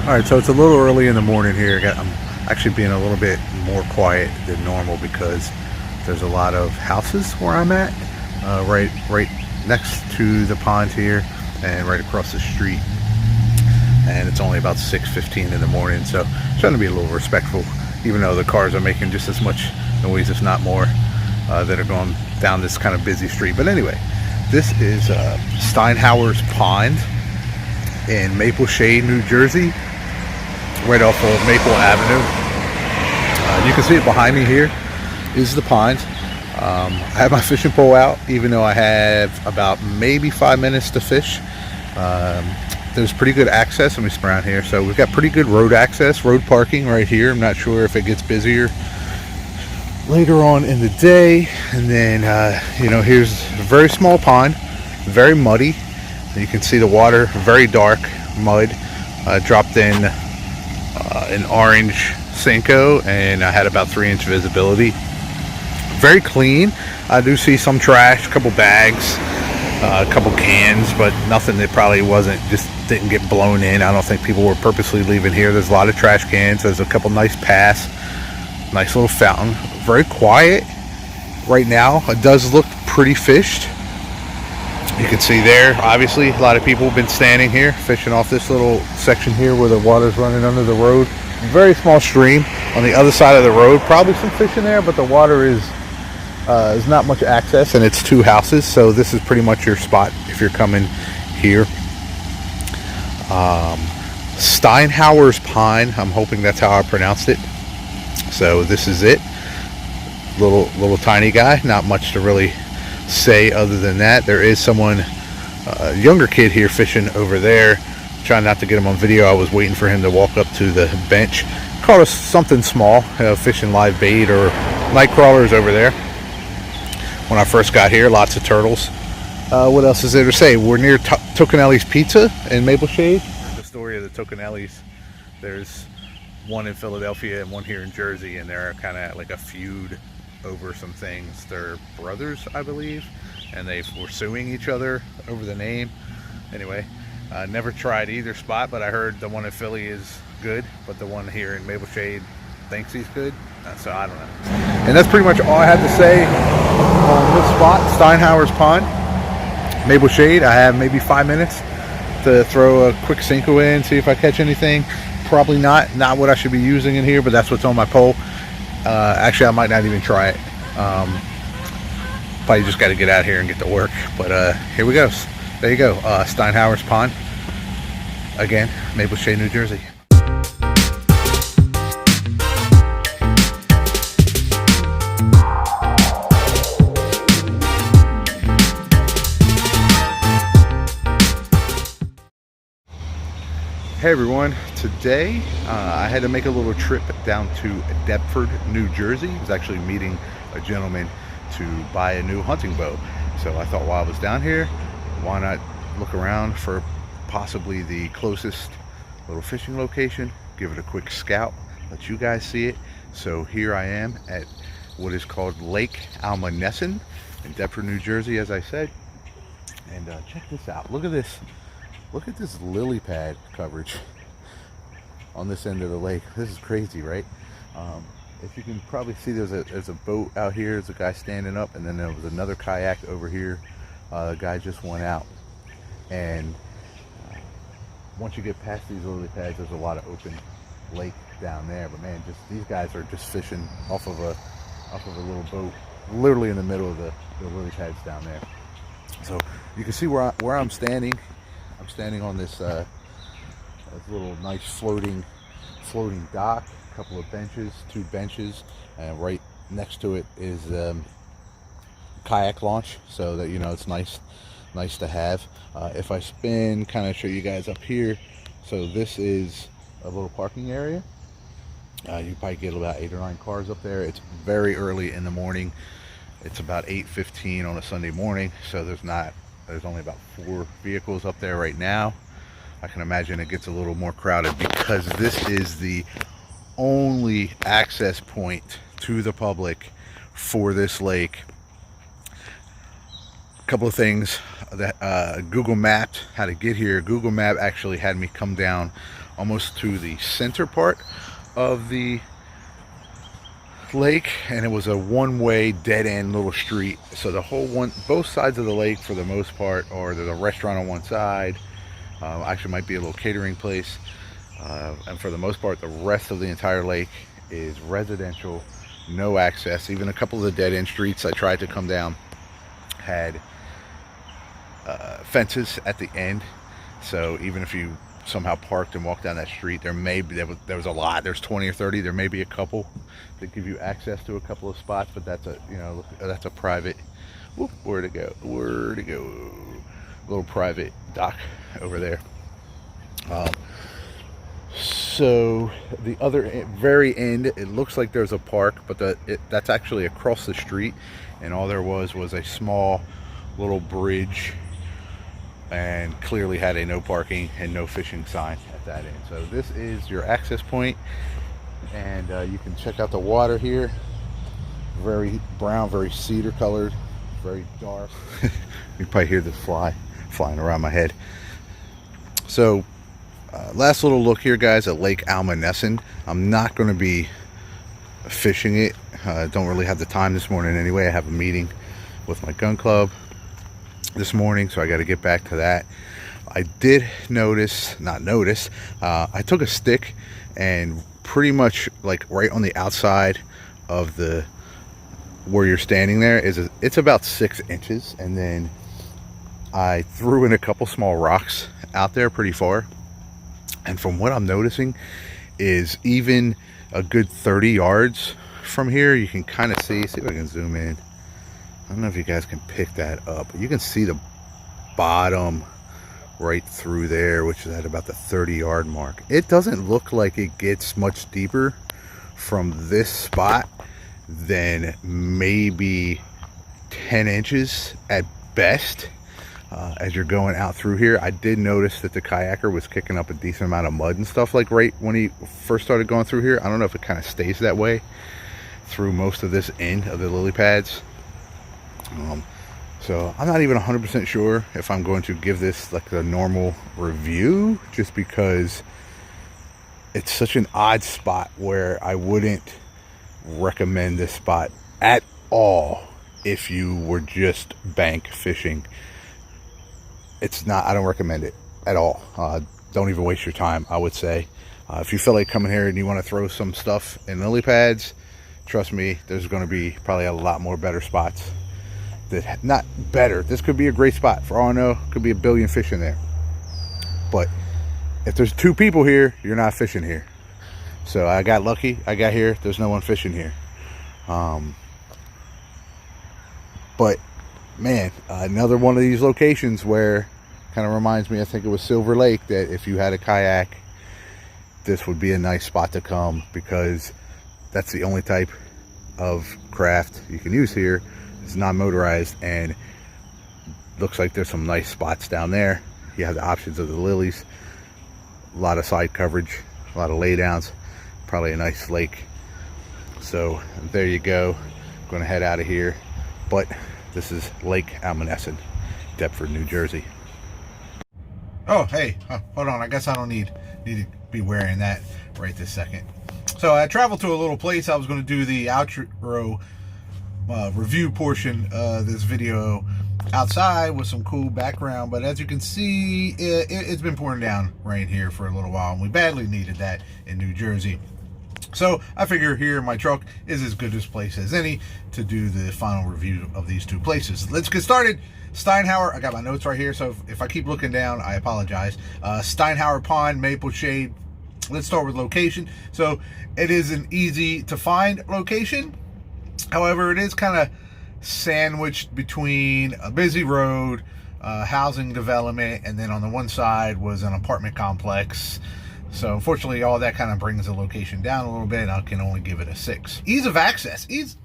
Alright, so it's a little early in the morning here. I'm actually being a little bit more quiet than normal because there's a lot of houses where I'm at, right next to the pond here and right across the street. And it's only about 6:15 in the morning, so I'm trying to be a little respectful, even though the cars are making just as much noise, if not more, that are going down this kind of busy street. But anyway, this is Steinhauer's Pond in Maple Shade, New Jersey, right off of Maple Avenue. You can see it behind me here is the pond. I have my fishing pole out, even though I have about maybe 5 minutes to fish. There's pretty good access. Let me spin around here. So we've got pretty good road access, road parking right here. I'm not sure if it gets busier later on in the day. And then, here's a very small pond, very muddy. You can see the water, very dark mud. Dropped in an orange Senko, and I had about 3-inch visibility. Very clean. I do see some trash, a couple bags, a couple cans, but nothing that probably didn't get blown in. I don't think people were purposely leaving here. There's a lot of trash cans. There's a couple nice paths, nice little fountain. Very quiet right now. It does look pretty fished. You can see there, obviously, a lot of people have been standing here fishing off this little section here where the water's running under the road. Very small stream on the other side of the road. Probably some fish in there, but the water is not much access, and it's 2 houses, so this is pretty much your spot if you're coming here. Steinhauer's Pond, I'm hoping that's how I pronounced it. So this is it. Little tiny guy, not much to really say other than that. There is someone, a younger kid here fishing over there. Trying not to get him on video. I was waiting for him to walk up to the bench. Caught us something small, fishing live bait or night crawlers over there. When I first got here, lots of turtles. What else is there to say? We're near Tocanelli's Pizza in Maple Shade. The story of the Tocanellis. There's one in Philadelphia and one here in Jersey, and they're kind of like a feud over some things. They're brothers, I believe, and they were suing each other over the name. Anyway, never tried either spot, but I heard the one in Philly is good, but the one here in Maple Shade thinks he's good, so I don't know. And that's pretty much all I had to say on this spot, Steinhauer's Pond, Maple Shade. I have maybe 5 minutes to throw a quick Senko in, see if I catch anything. Probably not what I should be using in here, but that's what's on my pole. Actually, I might not even try it. Probably just got to get out here and get to work. But here we go. There you go. Steinhauer's Pond. Again, Maple Shade, New Jersey. Hey everyone, today I had to make a little trip down to Deptford, New Jersey. I was actually meeting a gentleman to buy a new hunting bow. So I thought while I was down here, why not look around for possibly the closest little fishing location, give it a quick scout, let you guys see it. So here I am at what is called Lake Almonesson in Deptford, New Jersey, as I said. And check this out. Look at this. Look at this lily pad coverage on this end of the lake. This is crazy, right? If you can probably see, there's a boat out here. There's a guy standing up, and then there was another kayak over here. The guy just went out. And once you get past these lily pads, there's a lot of open lake down there. But man, these guys are just fishing off of a little boat, literally in the middle of the lily pads down there. So you can see where I'm standing. I'm standing on this little nice floating dock, a couple of benches, 2 benches, and right next to it is kayak launch, so that it's nice to have. If I spin, kind of show you guys up here. So this is a little parking area. You probably get about 8 or 9 cars up there. It's very early in the morning. It's about 8:15 on a Sunday morning, so there's only about 4 vehicles up there right now. I can imagine it gets a little more crowded because this is the only access point to the public for this lake. A couple of things that Google mapped how to get here. Google Map actually had me come down almost to the center part of the lake, and it was a one-way dead-end little street. So the whole both sides of the lake for the most part, or there's a restaurant on one side, actually might be a little catering place, and for the most part the rest of the entire lake is residential, no access. Even a couple of the dead-end streets I tried to come down had fences at the end, so even if you somehow parked and walked down that street, there was a lot, there's 20 or 30, there may be a couple that give you access to a couple of spots, but that's a, you know, that's a private, whoop, where to go, little private dock over there. So the other very end, it looks like there's a park, but that's actually across the street, and all there was a small little bridge, and clearly had a no parking and no fishing sign at that end. So this is your access point, and you can check out the water here. Very brown, very cedar colored, very dark. You can probably hear the flying around my head. So last little look here, guys, at Lake Almonesson. I'm not going to be fishing it. Don't really have the time this morning anyway. I have a meeting with my gun club this morning, so I got to get back to that. I did I took a stick and pretty much like right on the outside of the where you're standing there it's about 6 inches, and then I threw in a couple small rocks out there pretty far, and from what I'm noticing is even a good 30 yards from here you can kind of see if I can zoom in. I don't know if you guys can pick that up, but you can see the bottom right through there, which is at about the 30-yard mark. It doesn't look like it gets much deeper from this spot than maybe 10 inches at best as you're going out through here. I did notice that the kayaker was kicking up a decent amount of mud and stuff like right when he first started going through here. I don't know if it kind of stays that way through most of this end of the lily pads. So I'm not even 100% sure if I'm going to give this like a normal review, just because it's such an odd spot where I wouldn't recommend this spot at all if you were just bank fishing. It's not, I don't recommend it at all. Don't even waste your time, I would say. If you feel like coming here and you want to throw some stuff in lily pads, trust me, there's going to be probably a lot more better spots. That, not better, this could be a great spot. For all I know, could be a billion fish in there. But if there's 2 people here, you're not fishing here. So I got lucky, I got here, there's no one fishing here. But man, another one of these locations where kind of reminds me, I think it was Silver Lake, that if you had a kayak, this would be a nice spot to come, because that's the only type of craft you can use here. It's not motorized, and looks like there's some nice spots down there. You have the options of the lilies, a lot of side coverage, a lot of laydowns, probably a nice lake. So there you go. I'm going to head out of here, but this is Lake Almonesson, Deptford, New Jersey. Oh, hey, hold on. I guess I don't need to be wearing that right this second. So I traveled to a little place. I was going to do the outro review portion of this video outside with some cool background, but as you can see, it's been pouring down rain here for a little while, and we badly needed that in New Jersey. So I figure here my truck is as good a place as any to do the final review of these 2 places. Let's get started. Steinhauer, I got my notes right here, so if I keep looking down, I apologize. Steinhauer Pond, Maple Shade. Let's start with location. So it is an easy to find location. However, it is kind of sandwiched between a busy road, housing development, and then on the one side was an apartment complex. So unfortunately, all that kind of brings the location down a little bit, and I can only give it a 6. Ease of access. Ease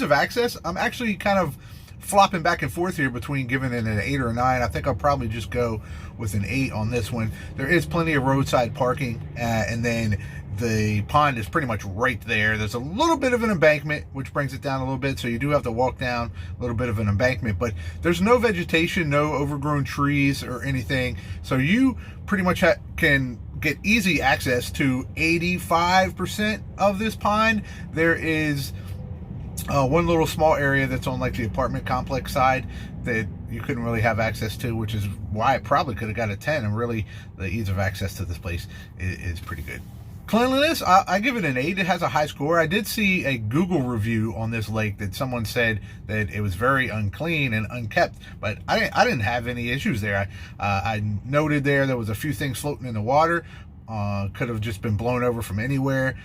of access. I'm actually kind of flopping back and forth here between giving it an 8 or a 9. I think I'll probably just go with an 8 on this one. There is plenty of roadside parking, and then the pond is pretty much right there. There's a little bit of an embankment, which brings it down a little bit, so you do have to walk down a little bit of an embankment, but there's no vegetation, no overgrown trees or anything, so you pretty much can get easy access to 85% of this pond. There is one little small area that's on like the apartment complex side that you couldn't really have access to, which is why I probably could have got a 10. And really, the ease of access to this place is pretty good. Cleanliness, I give it an 8. It has a high score. I did see a Google review on this lake that someone said that it was very unclean and unkept, but I didn't have any issues there. I noted there was a few things floating in the water. Could have just been blown over from anywhere.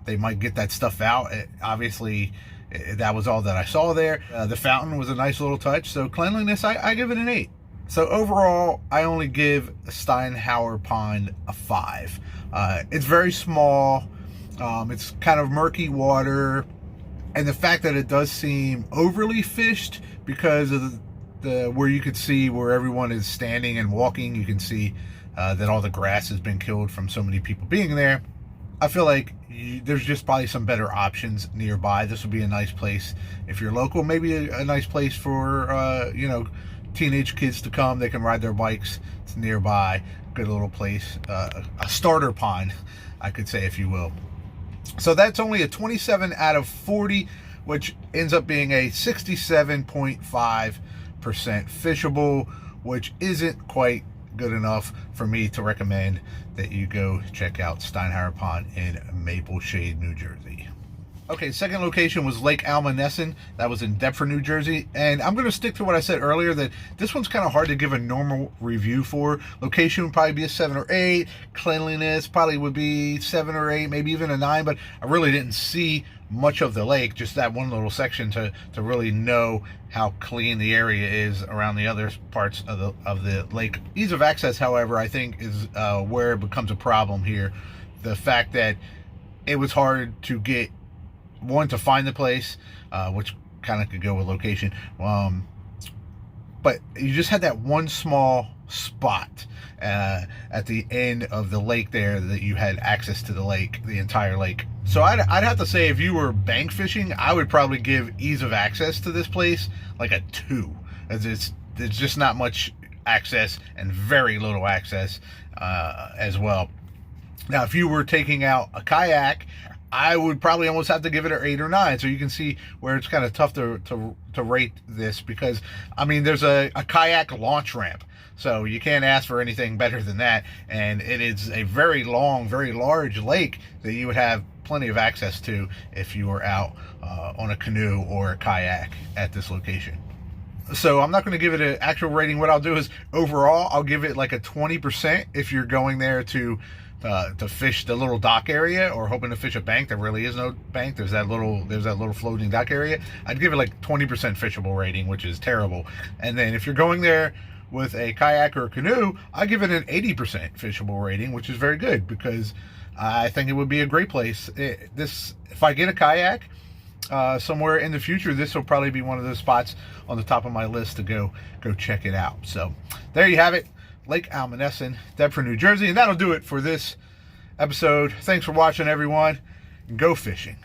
They might get that stuff out. Obviously, that was all that I saw there. The fountain was a nice little touch. So cleanliness, I give it an 8. So overall, I only give Steinhauer Pond a 5. It's very small. It's kind of murky water. And the fact that it does seem overly fished because of the where you could see where everyone is standing and walking, you can see that all the grass has been killed from so many people being there. I feel like there's just probably some better options nearby. This would be a nice place if you're local. Maybe a nice place for, teenage kids to come. They can ride their bikes. It's nearby. Good little place. A starter pond, I could say, if you will. So that's only a 27 out of 40, which ends up being a 67.5% fishable, which isn't quite good enough for me to recommend that you go check out Steinhauer Pond in Maple Shade, New Jersey. Okay, second location was Lake Almonesson. That was in Deptford, New Jersey. And I'm going to stick to what I said earlier, that this one's kind of hard to give a normal review for. Location would probably be a 7 or 8. Cleanliness probably would be 7 or 8, maybe even a 9. But I really didn't see much of the lake, just that one little section to really know how clean the area is around the other parts of the lake. Ease of access, however, I think is where it becomes a problem here. The fact that it was hard to get to find the place, which kind of could go with location, but you just had that one small spot at the end of the lake there that you had access to the lake, the entire lake. So I'd have to say, if you were bank fishing, I would probably give ease of access to this place like a 2, as there's just not much access and very little access as well. Now, if you were taking out a kayak, I would probably almost have to give it an 8 or 9. So you can see where it's kind of tough to rate this, because I mean, there's a kayak launch ramp, so you can't ask for anything better than that. And it is a very long, very large lake that you would have plenty of access to if you were out on a canoe or a kayak at this location. So I'm not going to give it an actual rating. What I'll do is, overall, I'll give it like a 20% if you're going there to fish the little dock area, or hoping to fish a bank. There really is no bank. There's that little floating dock area. I'd give it like 20% fishable rating, which is terrible. And then if you're going there with a kayak or a canoe, I give it an 80% fishable rating, which is very good, because I think it would be a great place. If I get a kayak somewhere in the future, this will probably be one of those spots on the top of my list to go check it out. So there you have it, Lake Almonesson, Deptford, New Jersey. And that'll do it for this episode. Thanks for watching, everyone. Go fishing.